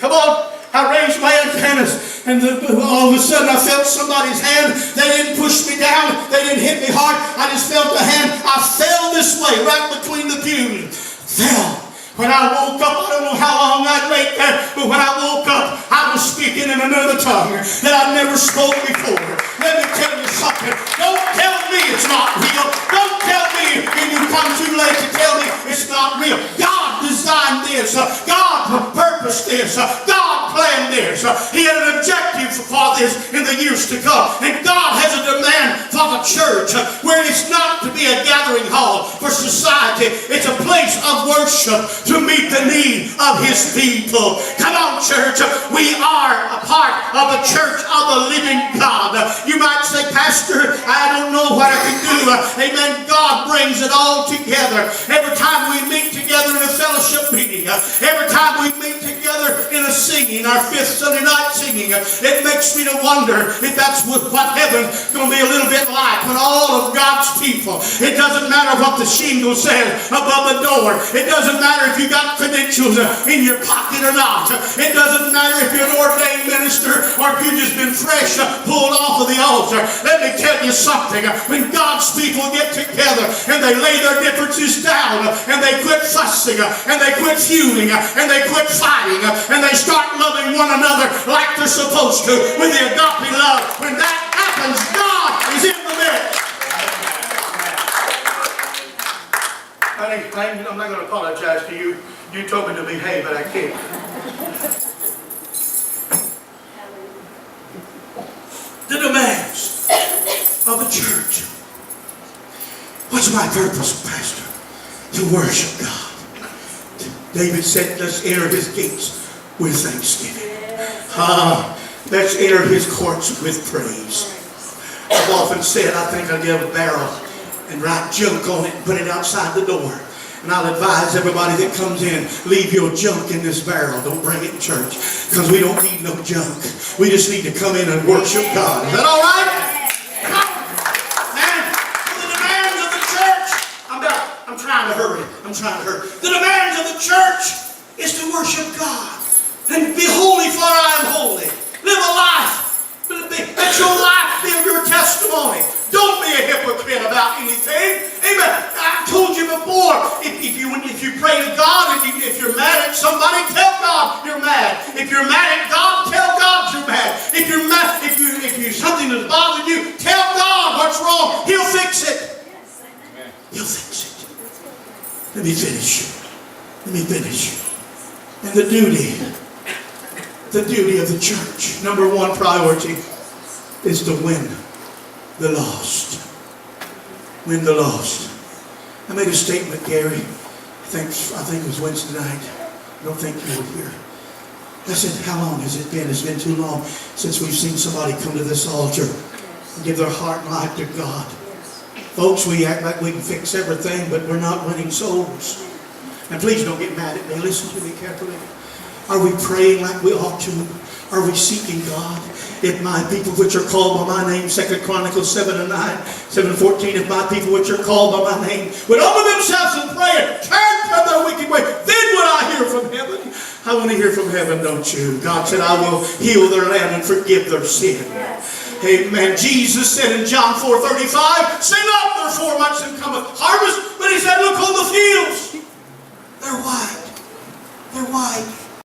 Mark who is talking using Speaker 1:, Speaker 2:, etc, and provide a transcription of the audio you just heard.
Speaker 1: Come on. I raised my antennas, and all of a sudden I felt somebody's hand. They didn't push me down. They didn't hit me hard. I just felt a hand. I fell this way, right between the pews. Fell. When I woke up, I don't know how long I'd laid there, but when I woke up, I was speaking in another tongue that I'd never spoke before. Let me tell you something. Don't tell me it's not real. Don't tell me when you come too late to tell me it's not real. God designed this. God purposed this. God planned this. He had an objective for this in the years to come. And God has a demand for the church where it's not to be a gathering hall for society. It's a place of worship to meet the need of His people. Come on, church. We are a part of the church of the living God. You might say, Pastor, I don't know what I can do. Amen. God brings it all together. Every time we meet together in a fellowship meeting, every time we meet together in a singing, our fifth Sunday night singing, it makes me to wonder if that's what heaven's going to be a little bit like when all of God's people, it doesn't matter what the shingle says above the door. It doesn't matter if you got credentials in your pocket or not. It doesn't matter if you're an ordained minister or if you've just been fresh pulled off of the altar. Let me tell you something. When God's people get together and they lay their differences down and they quit fussing and they quit feuding and they quit fighting and they start loving one another like they're supposed to with the agape love, when that happens, God is in the midst. I'm not going to apologize to you. You told me to behave, but I can't. The demands of the church. What's my purpose, Pastor? To worship God. David said, let's enter His gates with thanksgiving. Let's enter His courts with praise. I've often said, I think I'll get a barrel and write junk on it and put it outside the door. And I'll advise everybody that comes in, leave your junk in this barrel. Don't bring it in church, because we don't need no junk. We just need to come in and worship God. Is that all right? Man, the demands of the church. I'm trying to hurry. The demands of the church is to worship God. And be holy, for I am holy. Live a life. Let your life be your testimony. Don't be a hypocrite about anything. Amen. I told you before, if you pray to God, if you're mad at somebody, tell God you're mad. If you're mad at God, tell God you're mad. If you're mad, if something that's bothering you, tell God what's wrong. He'll fix it. He'll fix it. Let me finish. And the duty of the church. Number one priority is to win the lost. Win the lost. I made a statement, Gary. I think it was Wednesday night. I don't think you were here. I said, how long has it been? It's been too long since we've seen somebody come to this altar and give their heart and life to God. Folks, we act like we can fix everything, but we're not winning souls. And please don't get mad at me. Listen to me carefully. Are we praying like we ought to? Are we seeking God? If my people which are called by my name, 2 Chronicles 7:9, 7:14, if my people which are called by my name would humble themselves in prayer, turn from their wicked way, then would I hear from heaven. I want to hear from heaven, don't you? God said, I will heal their land and forgive their sin. Amen. Jesus said in John 4:35, say not therefore much and cometh harvest, but He said, look on the fields. They're white. They're white.